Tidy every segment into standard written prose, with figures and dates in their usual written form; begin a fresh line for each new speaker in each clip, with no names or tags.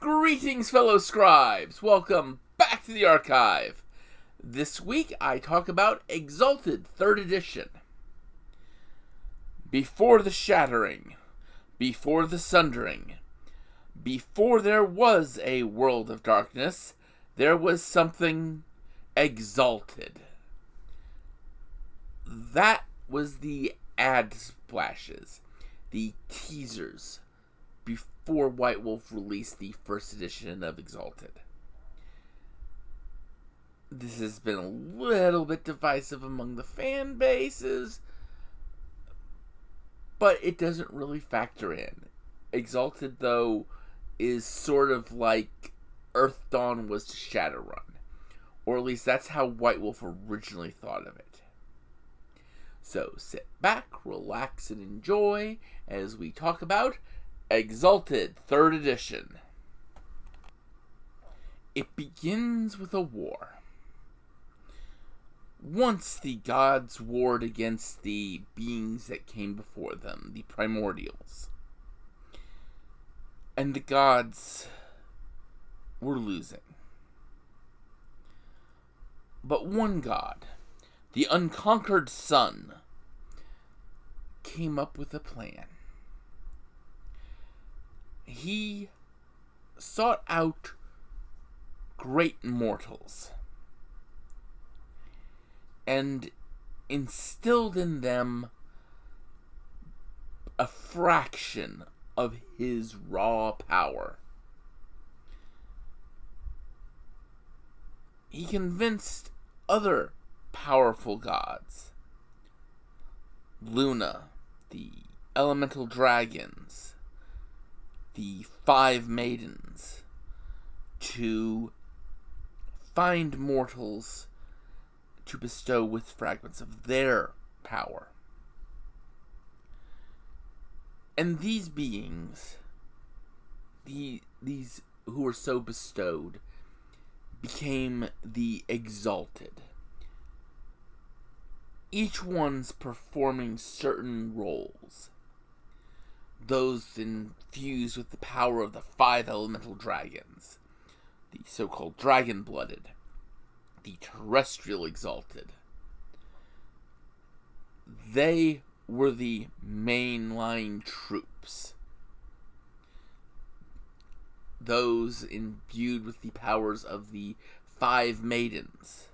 Greetings, fellow scribes! Welcome back to the archive. This week I talk about Exalted 3rd Edition. Before the shattering, before the sundering, before there was a world of darkness, there was something exalted. That was the ad splashes, the teasers, before White Wolf released the 1st edition of Exalted. This has been a little bit divisive among the fan bases, but it doesn't really factor in. Exalted, though, is sort of like Earth Dawn was to Shadowrun, or at least that's how White Wolf originally thought of it. So sit back, relax, and enjoy as we talk about Exalted 3rd Edition. It begins with a war. Once the gods warred against the beings that came before them, the primordials. And the gods were losing. But one god, the unconquered sun, came up with a plan. He sought out great mortals and instilled in them a fraction of his raw power. He convinced other powerful gods, Luna, the elemental dragons, the 5 maidens, to find mortals to bestow with fragments of their power. And these beings, these who were so bestowed, became the Exalted. Each one's performing certain roles. Those infused with the power of the 5 elemental dragons, the so-called dragon-blooded, the terrestrial Exalted. They were the mainline troops. Those imbued with the powers of the 5 maidens.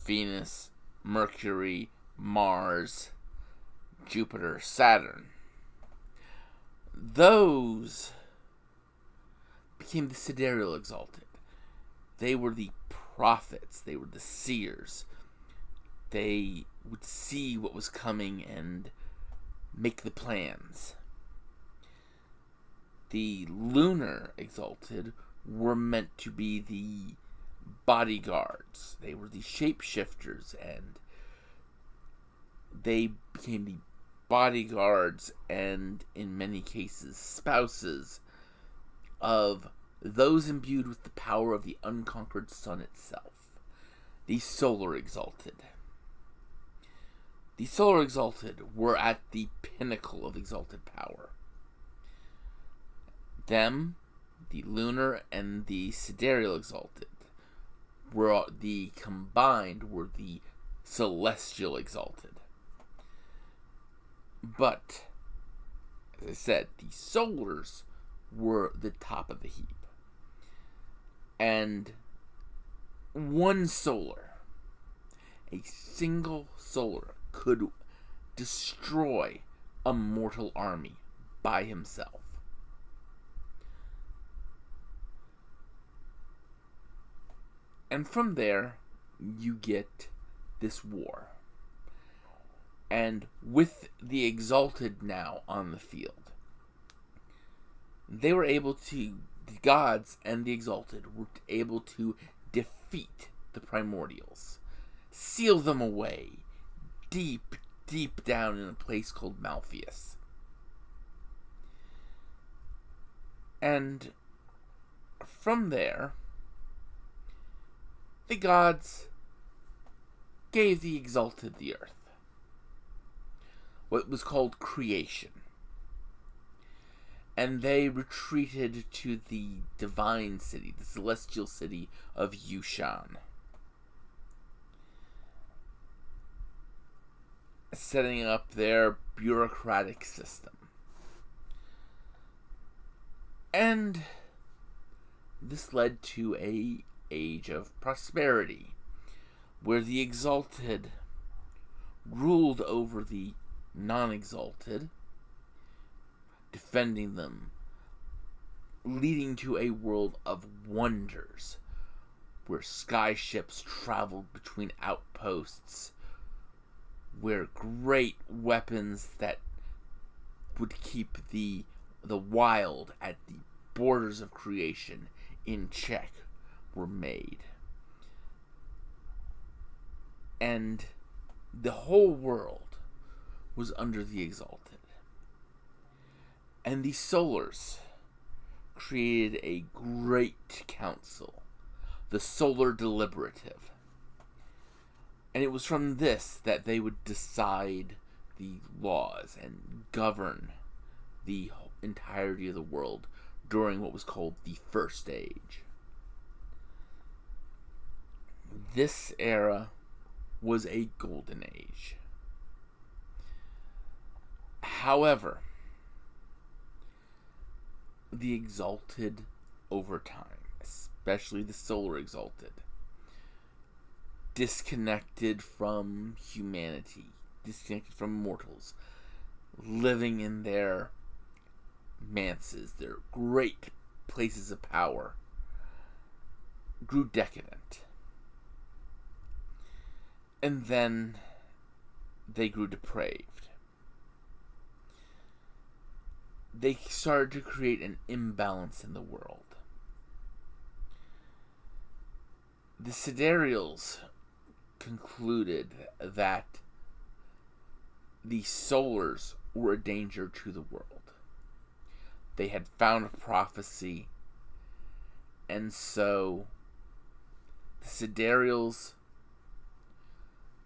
Venus, Mercury, Mars, Jupiter, Saturn. Those became the sidereal Exalted. They were the prophets. They were the seers. They would see what was coming and make the plans. The lunar Exalted were meant to be the bodyguards. They were the shapeshifters, and they became the bodyguards and, in many cases, spouses of those imbued with the power of the unconquered sun itself, the solar Exalted. The solar Exalted were at the pinnacle of Exalted power. Them, the lunar and the sidereal Exalted, were the celestial Exalted. But, as I said, the solars were the top of the heap. And one solar, a single solar, could destroy a mortal army by himself. And from there, you get this war. And with the Exalted now on the field, they were able to, the gods and the Exalted were able to defeat the primordials, seal them away deep, deep down in a place called Malpheus. And from there, the gods gave the Exalted the earth. What was called creation. and they retreated to the divine city, the celestial city of Yushan, setting up their bureaucratic system. And this led to an age of prosperity, where the Exalted ruled over the non-Exalted, defending them, leading to a world of wonders, where skyships traveled between outposts, where great weapons that would keep the wild at the borders of creation in check were made. And the whole world was under the Exalted. And the Solars created a great council, the Solar Deliberative. And it was from this that they would decide the laws and govern the entirety of the world during what was called the First Age. This era was a golden age. However, the Exalted over time, especially the Solar Exalted, disconnected from humanity, disconnected from mortals, living in their manses, their great places of power, grew decadent. And then they grew depraved. They started to create an imbalance in the world. The Sidereals concluded that the Solars were a danger to the world. They had found a prophecy, and so the Sidereals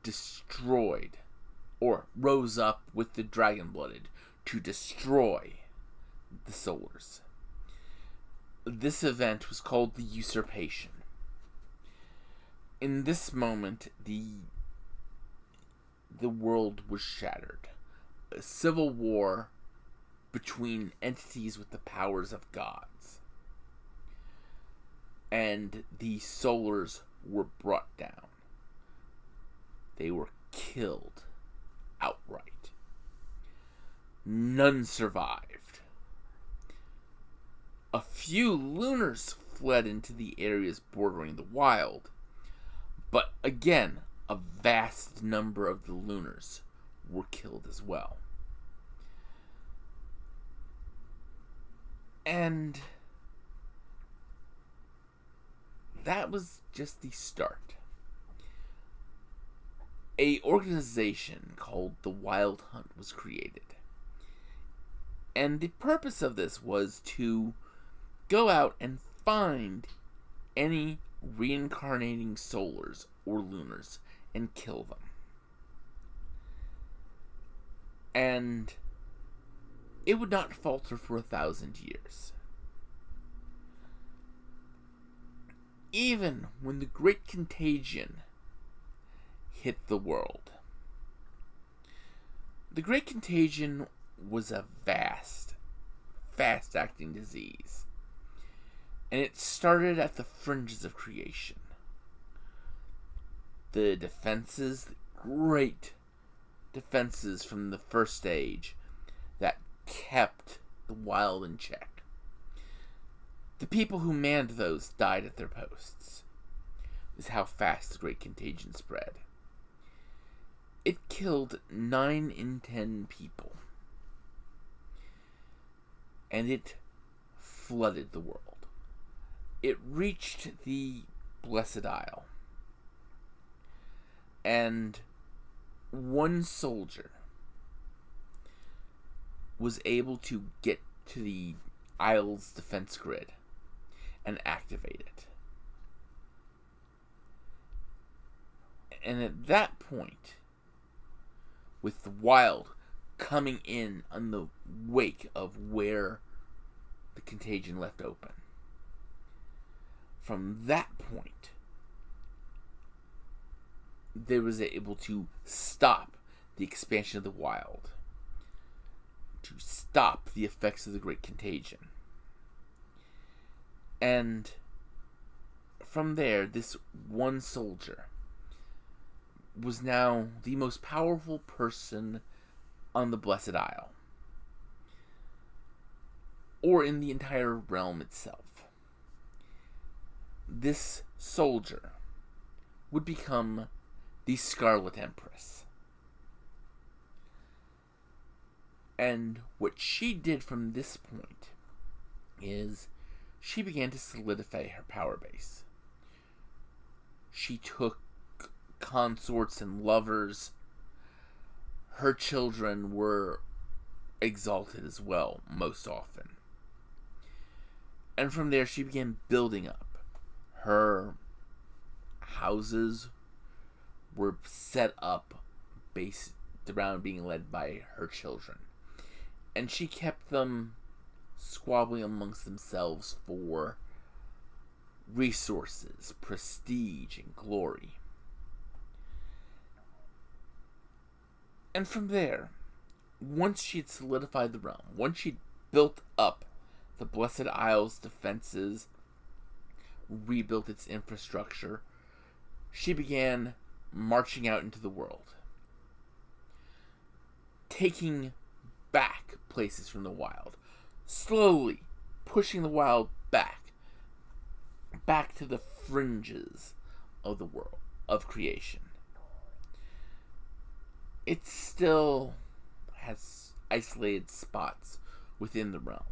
destroyed, or rose up with the dragon-blooded to destroy the Solars. This event was called the usurpation. In this moment, the world was shattered. A civil war between entities with the powers of gods. And the Solars were brought down. They were killed outright. None survived. A few Lunars fled into the areas bordering the wild, but again, a vast number of the Lunars were killed as well. And that was just the start. An organization called the Wild Hunt was created. And the purpose of this was to go out and find any reincarnating Solars or Lunars and kill them. And it would not falter for 1,000 years. Even when the Great Contagion hit the world. The Great Contagion was a vast, fast-acting disease. And it started at the fringes of creation. The defenses, the great defenses from the First Age that kept the wild in check. The people who manned those died at their posts. This is how fast the Great Contagion spread. It killed 9 in 10 people. And it flooded the world. It reached the Blessed Isle. And one soldier was able to get to the Isle's defense grid and activate it. And at that point, with the wild coming in on the wake of where the contagion left open. From that point, they was able to stop the expansion of the wild, to stop the effects of the Great Contagion. And from there, this one soldier was now the most powerful person on the Blessed Isle, or in the entire realm itself. This soldier would become the Scarlet Empress. And what she did from this point is she began to solidify her power base. She took consorts and lovers. Her children were exalted as well, most often. And from there, she began building up. Her houses were set up based around being led by her children. And she kept them squabbling amongst themselves for resources, prestige, and glory. And from there, once she'd solidified the realm, once she'd built up the Blessed Isle's defenses, rebuilt its infrastructure, she began marching out into the world, taking back places from the wild, slowly pushing the wild back to the fringes of the world, of creation. It still has isolated spots within the realm.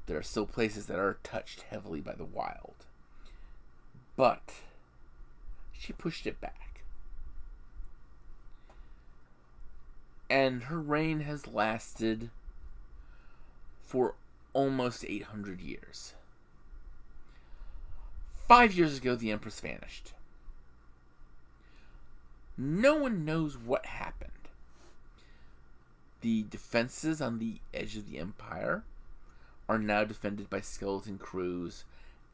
There are still places that are touched heavily by the wild. But she pushed it back. And her reign has lasted for almost 800 years. 5 years ago, the Empress vanished. No one knows what happened. The defenses on the edge of the Empire are now defended by skeleton crews,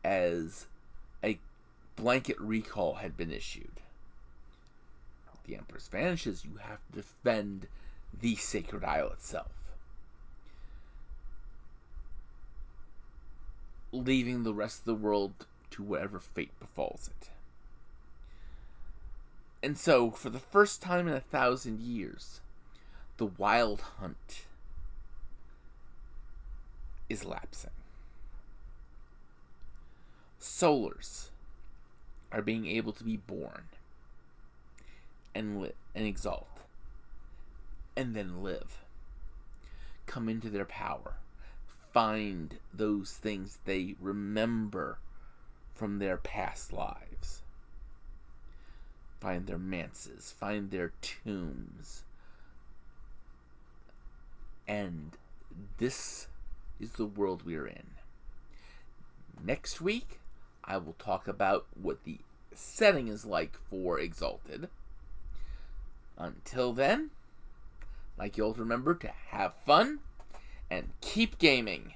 as a blanket recall had been issued. If the Empress vanishes, you have to defend the Sacred Isle itself, leaving the rest of the world to whatever fate befalls it. And so, for the first time in 1,000 years, the wild hunt is lapsing. Solars are being able to be born and exalt, and then live, come into their power, find those things they remember from their past lives, find their manses, find their tombs, and this is the world we are in. Next week, I will talk about what the setting is like for Exalted. Until then, like you all remember to have fun and keep gaming.